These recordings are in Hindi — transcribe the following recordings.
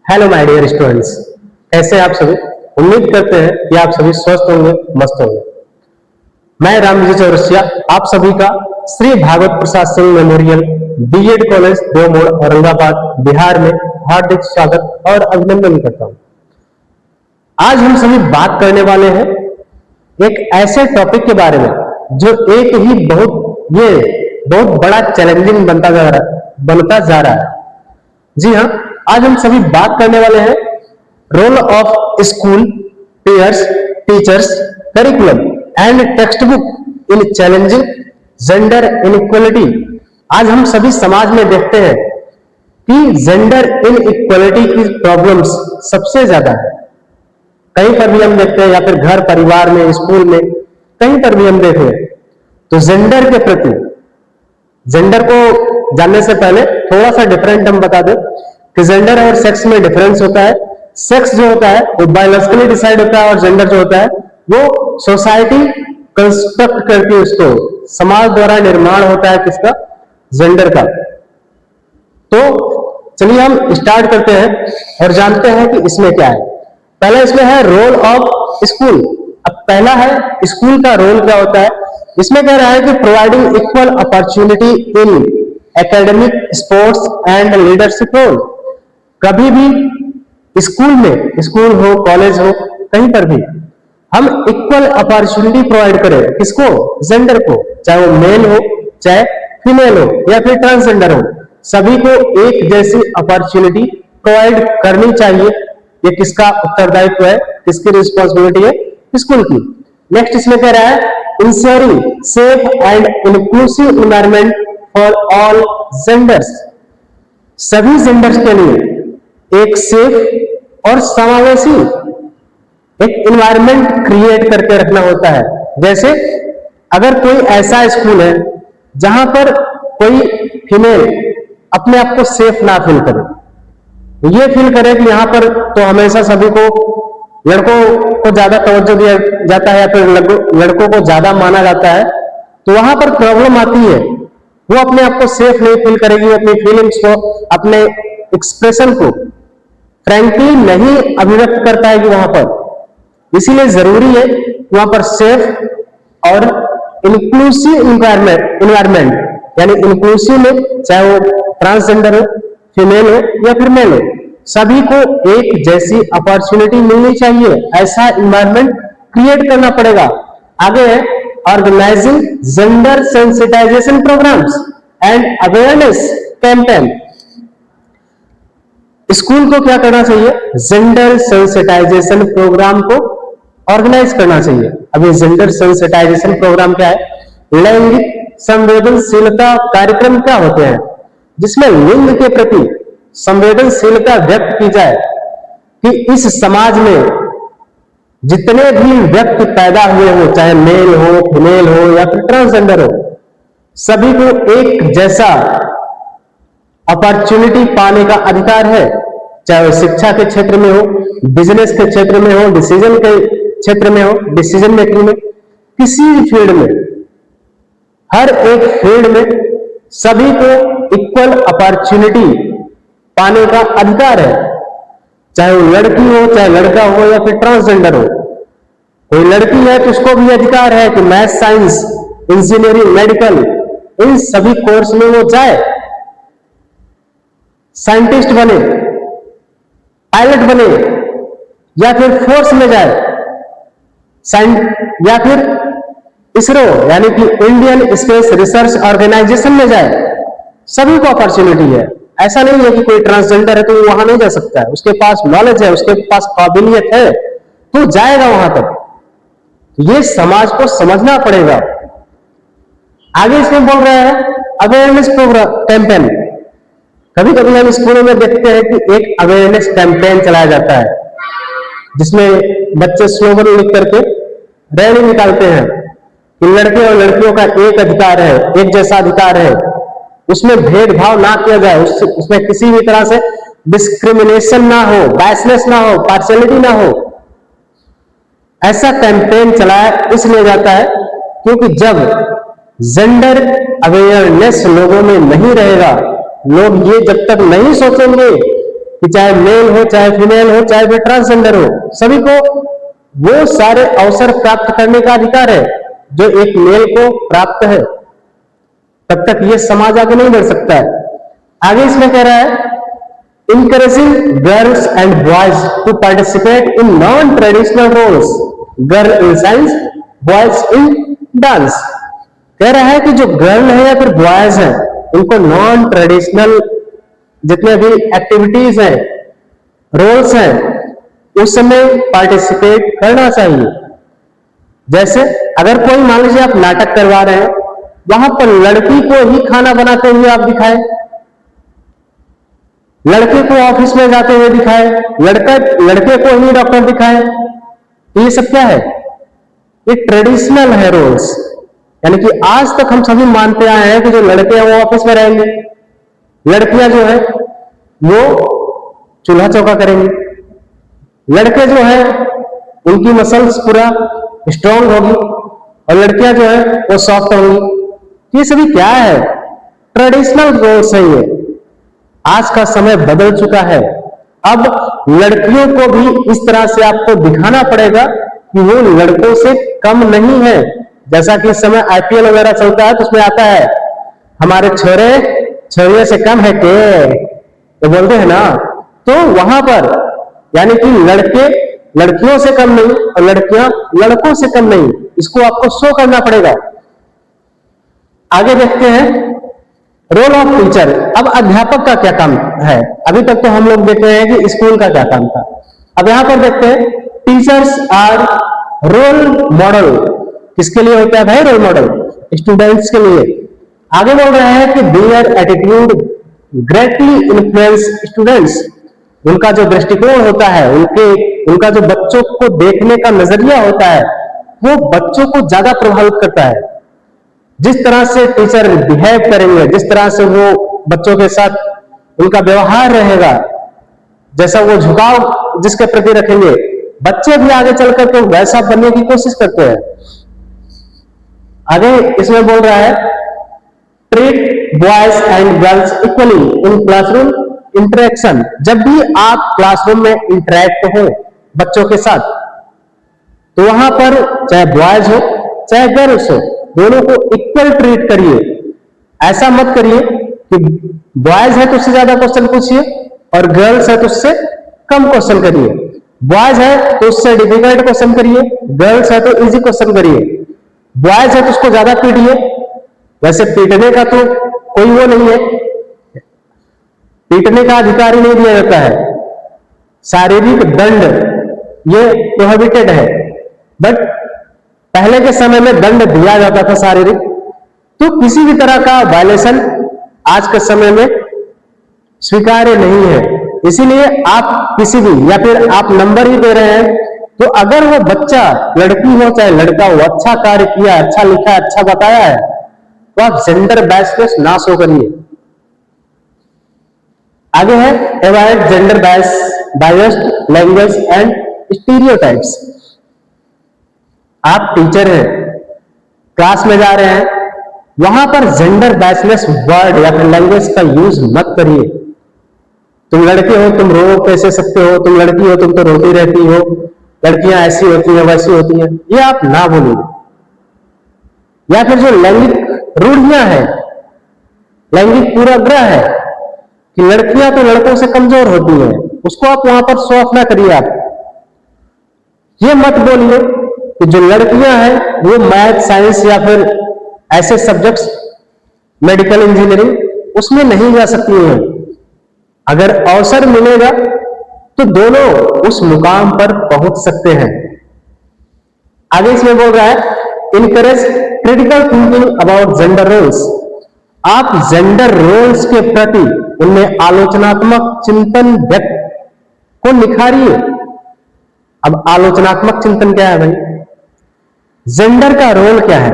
हेलो माय डियर स्टूडेंट्स, कैसे आप सभी। उम्मीद करते हैं कि आप सभी स्वस्थ होंगे, मस्त होंगे। मैं रामजी चौरसिया आप सभी का Shri Bhagwat Prasad Singh memorial BEd college Deomor Aurangabad Bihar में हार्दिक स्वागत और अभिनंदन करता हूं। आज हम सभी बात करने वाले हैं एक ऐसे टॉपिक के बारे में जो एक ही बहुत बड़ा चैलेंजिंग बनता जा रहा है। जी हाँ, आज हम सभी बात करने वाले हैं role of school, peers, teachers, curriculum and textbook in challenging gender inequality. आज हम सभी समाज में देखते हैं कि जेंडर इनइक्वालिटी की प्रॉब्लम्स सबसे ज्यादा है। कहीं पर भी हम देखते हैं, या फिर घर परिवार में, स्कूल में, कहीं पर भी हम देखें तो जेंडर के प्रति, जेंडर को जानने से पहले थोड़ा सा डिफरेंट हम बता दें कि जेंडर और सेक्स में डिफरेंस होता है। सेक्स जो होता है वो बायोलॉजिकली डिसाइड होता है, और जेंडर जो होता है वो सोसाइटी कंस्ट्रक्ट करती है, उसको समाज द्वारा निर्माण होता है किसका, जेंडर का। तो चलिए हम स्टार्ट करते हैं और जानते हैं कि इसमें क्या है। पहला इसमें है रोल ऑफ स्कूल। अब पहला है स्कूल का रोल क्या होता है। इसमें कह रहा है कि providing equal opportunity in academic, sports and leadership role. कभी भी स्कूल में, स्कूल हो, कॉलेज हो, कहीं पर भी हम इक्वल अपॉर्चुनिटी प्रोवाइड करें किसको, जेंडर को, चाहे वो मेल हो, चाहे फीमेल हो, या फिर ट्रांसजेंडर हो, सभी को एक जैसी अपॉर्चुनिटी प्रोवाइड करनी चाहिए। ये किसका उत्तरदायित्व है, किसकी रिस्पॉन्सिबिलिटी है, स्कूल की। नेक्स्ट इसमें कह रहा है ensuring safe and inclusive environment for all genders. सभी जेंडर्स के लिए एक सेफ और समावेशी एक एनवायरनमेंट क्रिएट करके रखना होता है। जैसे अगर कोई ऐसा स्कूल है जहां पर कोई फीमेल अपने आप को सेफ ना फील करे, ये फील करे कि यहां पर तो हमेशा सभी को, लड़कों को ज्यादा तवज्जो दिया जाता है या फिर लड़कों को ज्यादा माना जाता है, तो वहां पर प्रॉब्लम आती है। वो अपने आप को सेफ नहीं फील करेगी, अपनी फीलिंग्स को, अपने एक्सप्रेशन को फ्रैंकली नहीं अभिव्यक्त कर पाएगी वहां पर। इसीलिए जरूरी है वहां पर सेफ और इंक्लूसिव इन्वायरमेंट, यानी इंक्लूसिव में चाहे वो ट्रांसजेंडर हो, फीमेल हो या फिर मेल हो, सभी को एक जैसी अपॉर्चुनिटी मिलनी चाहिए। ऐसा इन्वायरमेंट क्रिएट करना पड़ेगा। आगे है organising gender sensitisation programmes and awareness campaign. School को क्या करना चाहिए, जेंडर सेंसिटाइजेशन प्रोग्राम को ऑर्गेनाइज करना चाहिए। अब ये जेंडर सेंसिटाइजेशन प्रोग्राम क्या है, लैंगिक संवेदनशीलता कार्यक्रम क्या होते हैं, जिसमें लिंग के प्रति संवेदनशीलता व्यक्त की जाए कि इस समाज में जितने भी व्यक्ति पैदा हुए हो, चाहे मेल हो, फीमेल हो या फिर ट्रांसजेंडर हो, सभी को एक जैसा अपॉर्चुनिटी पाने का अधिकार है। चाहे वो शिक्षा के क्षेत्र में हो, बिजनेस के क्षेत्र में हो, डिसीजन के क्षेत्र में हो, डिसीजन मेकिंग में, किसी भी फील्ड में, हर एक फील्ड में सभी को इक्वल अपॉर्चुनिटी पाने का अधिकार है। चाहे वो लड़की हो, चाहे लड़का हो या फिर ट्रांसजेंडर हो। कोई लड़की है तो उसको भी अधिकार है कि मैथ, साइंस, इंजीनियरिंग, मेडिकल, इन सभी कोर्स में वो जाए, साइंटिस्ट बने, पायलट बने, या फिर फोर्स में जाए, या फिर इसरो यानी कि इंडियन स्पेस रिसर्च ऑर्गेनाइजेशन में जाए। सभी को अपॉर्चुनिटी है। ऐसा नहीं है कि कोई ट्रांसजेंडर है तो वो वहां नहीं जा सकता है, उसके पास नॉलेज है, उसके पास काबिलियत है तो जाएगा वहां तक। ये समाज को समझना पड़ेगा। आगे इसमें बोल रहा है अवेयरनेस प्रोग्राम कैंपेन। कभी कभी हम स्कूलों में देखते हैं कि एक अवेयरनेस कैंपेन चलाया जाता है, जिसमें बच्चे स्लोगन लिख करके रैली निकालते हैं कि लड़के और लड़कियों का एक अधिकार है, एक जैसा अधिकार है, उसमें भेदभाव ना किया जाए, उसमें किसी भी तरह से डिस्क्रिमिनेशन ना हो, बायसनेस ना हो, पार्शियलिटी ना हो। ऐसा कैंपेन चलाया इसलिए जाता है क्योंकि जब जेंडर अवेयरनेस लोगों में नहीं रहेगा, लोग ये जब तक नहीं सोचेंगे कि चाहे मेल हो, चाहे फीमेल हो, चाहे फिर ट्रांसजेंडर हो, सभी को वो सारे अवसर प्राप्त करने का अधिकार है जो एक मेल को प्राप्त है। तब तक ये समाज आगे नहीं बढ़ सकता है। आगे इसमें कह रहा है encouraging girls and boys to participate in non-traditional roles, girl in science, boys in dance। कह रहा है कि जो गर्ल है या फिर बॉयज हैं उनको नॉन ट्रेडिशनल जितने भी एक्टिविटीज हैं, रोल्स हैं, उस समय पार्टिसिपेट करना चाहिए। जैसे अगर कोई मान लीजिए आप नाटक करवा रहे हैं, वहां पर लड़की को ही खाना बनाते हुए आप दिखाएं, लड़के को ऑफिस में जाते हुए दिखाए, लड़के को ही डॉक्टर दिखाए, तो ये सब क्या है? ये ट्रेडिशनल है रोल्स। यानी कि आज तक हम सभी मानते आए हैं कि जो लड़के हैं वो ऑफिस में रहेंगे, लड़कियां जो है वो चूल्हा चौका करेंगी, लड़के जो है उनकी मसल्स पूरा स्ट्रांग होगी और लड़कियां जो है वो सॉफ्ट होंगी। ये सभी क्या है? ट्रेडिशनल रोल्स है ये। आज का समय बदल चुका है। अब लड़कियों को भी इस तरह से आपको दिखाना पड़ेगा कि वो लड़कों से कम नहीं है। जैसा कि इस समय आईपीएल वगैरह चलता है तो उसमें आता है हमारे छोरे छोरियों से कम है के, तो बोलते हैं ना, तो वहां पर यानी कि लड़के लड़कियों से कम नहीं और लड़कियां लड़कों से कम नहीं, इसको आपको शो करना पड़ेगा। आगे देखते हैं रोल ऑफ टीचर। अब अध्यापक का क्या काम है? अभी तक तो हम लोग देख रहे हैं कि स्कूल का क्या काम था। अब यहां पर देखते हैं टीचर्स आर रोल मॉडल। किसके लिए होता है भाई रोल मॉडल? स्टूडेंट्स के लिए। आगे बोल रहे हैं कि their attitude greatly influence students. उनका जो दृष्टिकोण होता है, उनका जो बच्चों को देखने का नजरिया होता है, वो बच्चों को ज्यादा प्रभावित करता है। जिस तरह से टीचर बिहेव करेंगे, जिस तरह से वो बच्चों के साथ उनका व्यवहार रहेगा, जैसा वो झुकाव जिसके प्रति रखेंगे, बच्चे भी आगे चलकर के वैसा बनने की कोशिश करते हैं। आगे इसमें बोल रहा है treat boys and girls equally in classroom interaction. जब भी आप क्लासरूम में इंटरेक्ट हो बच्चों के साथ, तो वहां पर चाहे बॉयज हो चाहे गर्ल्स हो, दोनों को इक्वल ट्रीट करिए। ऐसा मत करिए कि बॉयज है तो उससे ज्यादा क्वेश्चन पूछिए और गर्ल्स है तो उससे कम क्वेश्चन करिए। बॉयज है तो उससे डिफिकल्ट क्वेश्चन करिए, गर्ल्स है तो इजी क्वेश्चन करिए। बॉयज है तो उसको ज्यादा पीटिए। वैसे पीटने का तो कोई वो नहीं है, पीटने का अधिकार ही नहीं दिया जाता है। शारीरिक दंड ये प्रोहिबिटेड है, बट पहले के समय में दंड दिया जाता था शारीरिक। तो किसी भी तरह का वायलेशन आज के समय में स्वीकार्य नहीं है। इसीलिए आप किसी भी या फिर आप नंबर ही दे रहे हैं, तो अगर वो बच्चा लड़की हो चाहे लड़का हो अच्छा कार्य किया, अच्छा लिखा, अच्छा बताया है, तो आप जेंडर बायसनेस ना शो करिए। आगे है avoid gender biased language and stereotypes. आप टीचर हैं, क्लास में जा रहे हैं, वहां पर जेंडर बायसनेस वर्ड या फिर लैंग्वेज का यूज मत करिए। तुम लड़के हो तुम रो कैसे सकते हो, तुम लड़की हो तुम तो रोती रहती हो, लड़कियां ऐसी होती हैं वैसी होती हैं, ये आप ना बोलिए। या फिर जो लैंगिक रूढ़ियां हैं, लैंगिक पूर्वाग्रह है कि लड़कियां तो लड़कों से कमजोर होती हैं, उसको आप वहां पर शो ऑफ ना करिए। आप ये मत बोलिए कि जो लड़कियां हैं वो मैथ साइंस या फिर ऐसे सब्जेक्ट्स मेडिकल इंजीनियरिंग उसमें नहीं जा सकती हैं। अगर अवसर मिलेगा तो दोनों उस मुकाम पर पहुंच सकते हैं। आगे इसमें बोल रहा है encourage critical thinking about gender roles. आप जेंडर रोल्स के प्रति उनमें आलोचनात्मक चिंतन व्यक्त को निखारिए। अब आलोचनात्मक चिंतन क्या है भाई? जेंडर का रोल क्या है?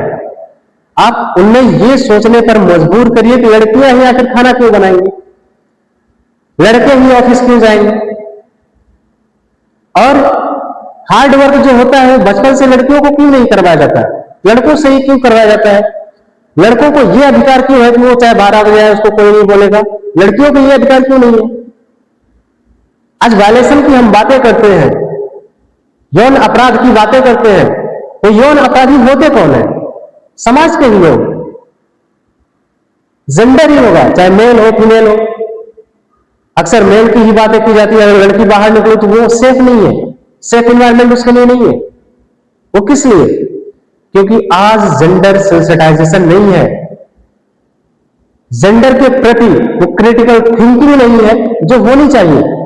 आप उनमें ये सोचने पर मजबूर करिए कि लड़कियां ही आखिर खाना क्यों बनाएंगी, लड़के ही ऑफिस क्यों जाएंगे, और हार्ड वर्क जो होता है बचपन से लड़कियों को क्यों नहीं करवाया जाता है, लड़कों से ही क्यों करवाया जाता है? लड़कों को यह अधिकार क्यों है कि वो चाहे 12 बजे आए उसको कोई नहीं बोलेगा, लड़कियों को यह अधिकार क्यों नहीं है? आज वायलेशन की हम बातें करते हैं, यौन अपराध की बातें करते हैं, तो यौन अपराधी होते कौन है? समाज के ही लोग, जेंडर ही होगा, चाहे मेल हो फीमेल हो। अक्सर मेल की ही बातें की जाती है, अगर लड़की बाहर निकले तो वो सेफ नहीं है, सेफ इन्वायरमेंट उसके लिए नहीं है। वो किस लिए? क्योंकि आज जेंडर सेंसिटाइजेशन नहीं है, जेंडर के प्रति वो क्रिटिकल थिंकिंग नहीं है जो होनी चाहिए।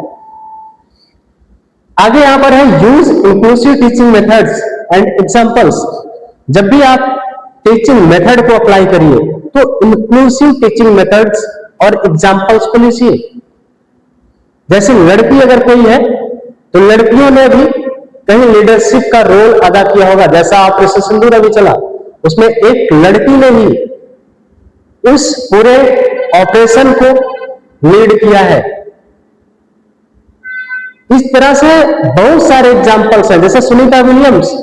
आगे यहां पर है use inclusive teaching methods and examples. जब भी आप टीचिंग मेथड को अप्लाई करिए तो इंक्लूसिव टीचिंग मेथड्स और एग्जांपल्स को लीजिए। जैसे लड़की अगर कोई है तो लड़कियों ने भी कहीं लीडरशिप का रोल अदा किया होगा, जैसा ऑपरेशन सिंदूर अभी चला, उसमें एक लड़की ने ही उस पूरे ऑपरेशन को लीड किया है। इस तरह से बहुत सारे एग्जाम्पल्स हैं, जैसे सुनीता विलियम्स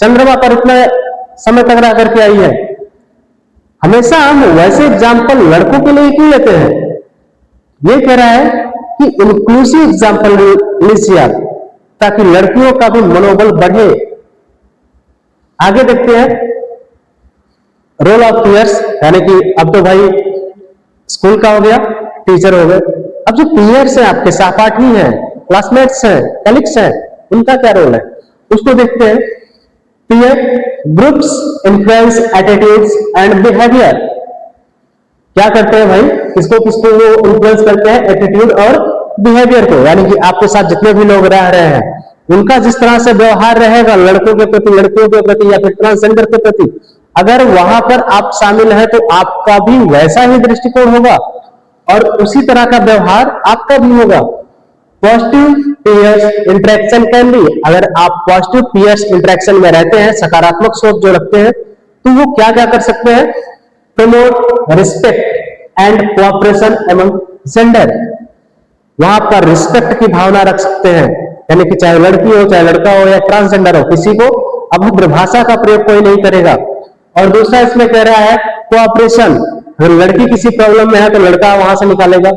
चंद्रमा पर इतना समय तक रह करके आई है। हमेशा हम वैसे एग्जाम्पल लड़कों के लिए क्यों लेते हैं? ये कह रहा है कि इंक्लूसिव एग्जाम्पल लीजिए आप, ताकि लड़कियों का भी मनोबल बढ़े। आगे देखते हैं रोल ऑफ पीयर्स, यानी कि अब तो भाई स्कूल का हो गया, टीचर हो गए, अब जो पीयर्स हैं, आपके सहपाठी हैं, क्लासमेट्स हैं, कलीग्स हैं, उनका क्या रोल है उसको देखते हैं। Peer groups influence attitudes and behaviour. क्या करते हैं भाई, किसको किसको वो इन्फ्लुएंस करते हैं? एटीट्यूड और बिहेवियर को, यानी कि आपके साथ जितने भी लोग रह रहे हैं उनका जिस तरह से व्यवहार रहेगा लड़कों के प्रति, लड़कियों के प्रति या फिर ट्रांसजेंडर के प्रति, अगर वहां पर आप शामिल हैं तो आपका भी वैसा ही दृष्टिकोण होगा और उसी तरह का व्यवहार आपका भी होगा। Positive peers interaction can be, अगर आप पॉजिटिव पीयर्स इंटरेक्शन में रहते हैं, सकारात्मक सोच जो रखते हैं, तो वो क्या क्या कर सकते हैं? Promote respect and cooperation among gender. वहां आपका रिस्पेक्ट की भावना रख सकते हैं, यानी कि चाहे लड़की हो चाहे लड़का हो या ट्रांसजेंडर हो, किसी को अभद्र भाषा का प्रयोग कोई नहीं करेगा। और दूसरा इसमें कह रहा है कोऑपरेशन, अगर लड़की किसी प्रॉब्लम में है तो लड़का वहां से निकालेगा,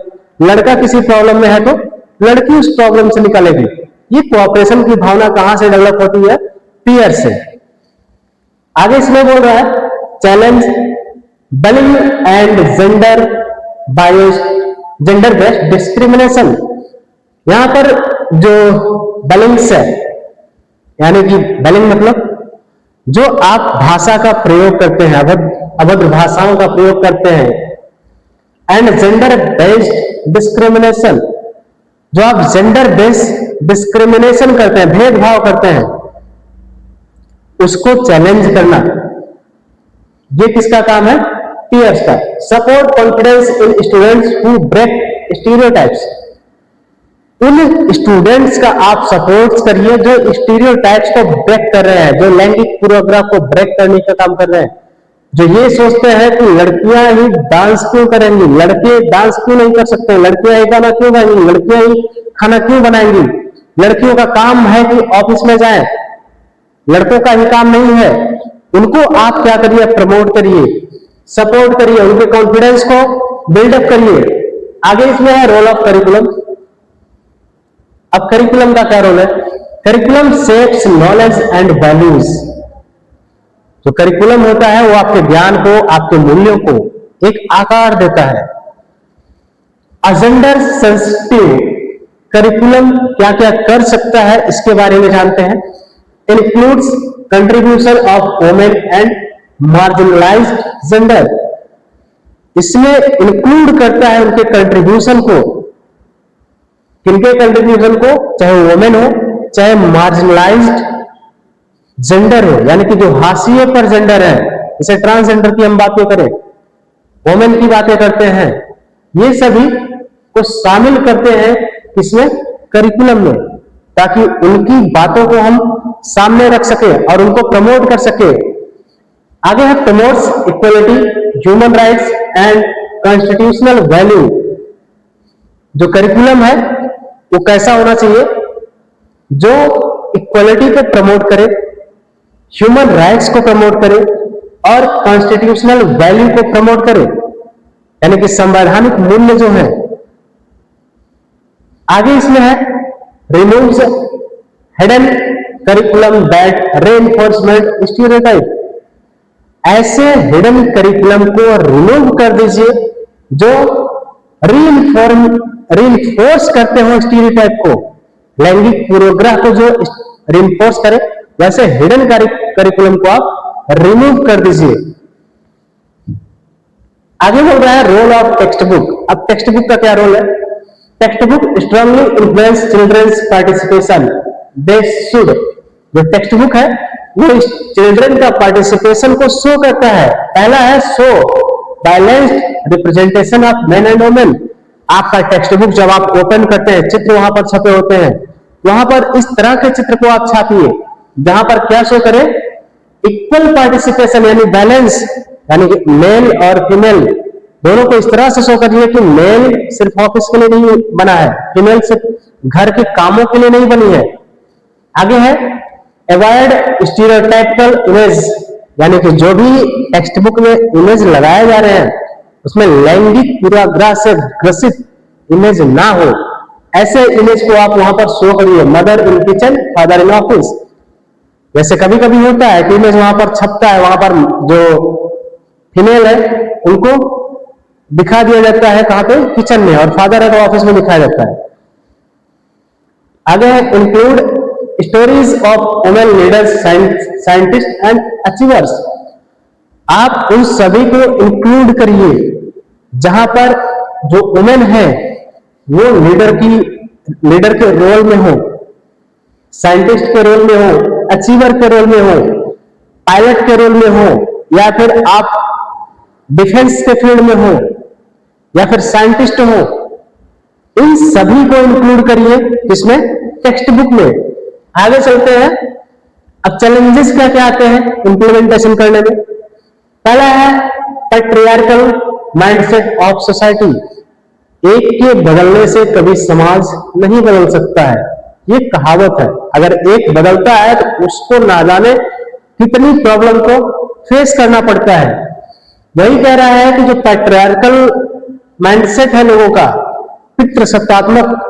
लड़का किसी प्रॉब्लम में है तो लड़की उस प्रॉब्लम से निकालेगी। ये कोऑपरेशन की भावना कहां से डेवलप होती है? पीयर से। आगे इसमें बोल रहा है challenge bullying and gender bias, gender based discrimination. यहां पर जो बलिंग्स है, यानी कि बलिंग मतलब जो आप भाषा का प्रयोग करते हैं, अभद्र भाषाओं का प्रयोग करते हैं, एंड जेंडर बेस्ड डिस्क्रिमिनेशन, जो आप जेंडर बेस्ड डिस्क्रिमिनेशन करते हैं, भेदभाव करते हैं, उसको चैलेंज करना, ये किसका काम है? पीयर्स का। Support confidence in students who break stereotypes, उन स्टूडेंट्स का आप सपोर्ट करिए जो स्टीरियोटाइप्स को ब्रेक कर रहे हैं, जो लैंगिक पूर्वाग्रह को ब्रेक करने का काम कर रहे हैं, जो ये सोचते हैं कि लड़कियां ही डांस क्यों करेंगी, लड़के डांस क्यों नहीं कर सकते, लड़कियां ही गाना क्यों गाएंगी, लड़कियां ही खाना क्यों बनाएंगी, लड़कियों का काम है कि ऑफिस में जाएं, लड़कों का ही काम नहीं है। उनको आप क्या करिए? प्रमोट करिए, सपोर्ट करिए, उनके कॉन्फिडेंस को बिल्डअप करिए। आगे इसमें है रोल ऑफ करिकुलम। अब करिकुलम का क्या रोल है? Curriculum shapes knowledge and values. जो करिकुलम होता है वो आपके ज्ञान को, आपके मूल्यों को एक आकार देता है। जेंडर सेंसिटिव करिकुलम क्या क्या कर सकता है इसके बारे में जानते हैं। Includes contribution of women and marginalised gender. इसमें इंक्लूड करता है उनके कंट्रीब्यूशन को, किनके कंट्रीब्यूशन को? चाहे वुमेन हो चाहे मार्जिनलाइज्ड जेंडर हो, यानी कि जो हाशिए पर जेंडर है, जैसे ट्रांसजेंडर की हम बातें करें, वुमेन की बातें करते हैं, ये सभी को शामिल करते हैं इसमें करिकुलम में, ताकि उनकी बातों को हम सामने रख सके और उनको प्रमोट कर सके। आगे है promotes equality, human rights and constitutional value. जो करिकुलम है वो कैसा होना चाहिए? जो इक्वलिटी को प्रमोट करे, ह्यूमन राइट्स को प्रमोट करे और कॉन्स्टिट्यूशनल वैल्यू को प्रमोट करे, यानी कि संवैधानिक मूल्य जो है। आगे इसमें है removes hidden curriculum that reinforcement stereotype। ऐसे हिडन करिकुलम को रिमूव कर दीजिए जो रीइंफोर्स करते हो स्टीरियोटाइप को, लैंगिक पूर्वाग्रह को जो रीइंफोर्स करे, वैसे हिडन करिकुलम को आप रिमूव कर दीजिए। आगे बोल रहा है रोल ऑफ टेक्स्ट बुक। अब टेक्स्ट बुक का क्या रोल है? Textbook strongly influence children's participation. They should, जो टेक्स्ट बुक है वो चिल्ड्रन का पार्टिसिपेशन को शो करता है। पहला है show balanced representation of main and women. आपका टेक्स्ट बुक जब आप ओपन करते हैं, चित्र वहां पर छपे होते हैं, वहां पर इस तरह के चित्र को आप छापिए जहां पर क्या शो करे? इक्वल पार्टिसिपेशन, यानी बैलेंस, यानी कि मेल और फीमेल दोनों को इस तरह से शो करिए कि मेल सिर्फ ऑफिस के लिए नहीं बना है, फीमेल सिर्फ घर के कामों के लिए नहीं बनी है। आगे है अवॉइड स्टीरियोटाइपिकल इमेज, यानी कि जो भी टेक्स्ट बुक में इमेज लगाए जा रहे हैं उसमें लैंगिक पूर्वाग्रह से ग्रसित इमेज ना हो, ऐसे इमेज को आप वहां पर शो करिए। Mother in kitchen, father in office. जैसे कभी कभी होता है कि इमेज वहां पर छपता है, वहां पर जो फीमेल है उनको दिखा दिया जाता है कहां पे? किचन में, और फादर है तो ऑफिस में दिखाया जाता है। आगे है include stories of women leaders, scientist and achievers. आप उन सभी को इंक्लूड करिए जहां पर जो वुमेन है वो लीडर के रोल में हो, साइंटिस्ट के रोल में हो, अचीवर के रोल में हो, पायलट के रोल में हो, या फिर आप डिफेंस के फील्ड में हो, या फिर साइंटिस्ट हो। इन सभी को इंक्लूड करिए किसमें? टेक्स्ट बुक में। आगे चलते हैं। अब चैलेंजेस क्या क्या आते हैं इंप्लीमेंटेशन करने में? पहला है पैट्रियार्कल माइंडसेट ऑफ सोसाइटी। एक के बदलने से कभी समाज नहीं बदल सकता है, ये कहावत है। अगर एक बदलता है तो उसको ना जाने कितनी प्रॉब्लम को फेस करना पड़ता है। वही कह रहा है कि जो पैट्रियार्कल माइंडसेट है लोगों का, पितृसत्तात्मक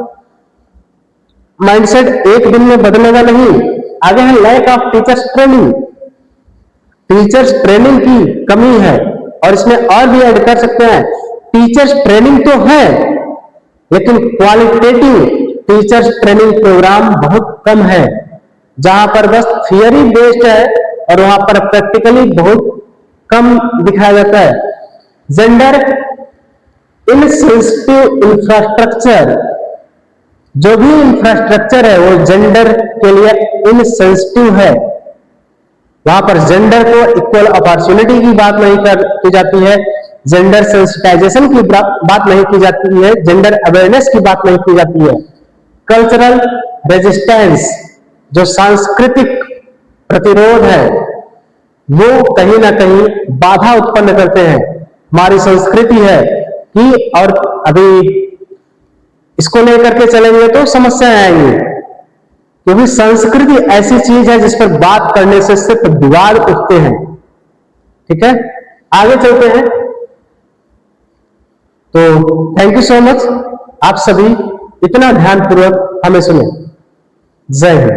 माइंडसेट, एक दिन में बदलेगा नहीं। आगे है lack of teachers training. Teachers training की कमी है, और इसमें और भी ऐड कर सकते हैं, टीचर्स ट्रेनिंग तो है लेकिन क्वालिटेटिव टीचर्स ट्रेनिंग प्रोग्राम बहुत कम है, जहां पर बस थियरी बेस्ड है और वहां पर प्रैक्टिकली बहुत कम दिखाया जाता है। जेंडर इनसेंसिटिव इंफ्रास्ट्रक्चर, जो भी इंफ्रास्ट्रक्चर है वो जेंडर के लिए इनसेंसिटिव है। वहां पर जेंडर को इक्वल अपॉर्चुनिटी की बात नहीं की जाती है, जेंडर सेंसिटाइजेशन की बात नहीं की जाती है, जेंडर अवेयरनेस की बात नहीं की जाती है। कल्चरल रेजिस्टेंस, जो सांस्कृतिक प्रतिरोध है, वो कहीं ना कहीं बाधा उत्पन्न करते हैं। हमारी संस्कृति है कि, और अभी इसको लेकर के चलेंगे तो समस्याएं आएंगी, क्योंकि संस्कृति ऐसी चीज है जिस पर बात करने से सिर्फ विवाद उठते हैं। ठीक है, आगे चलते हैं। तो थैंक यू सो मच, आप सभी इतना ध्यानपूर्वक हमें सुने। जय हिंद।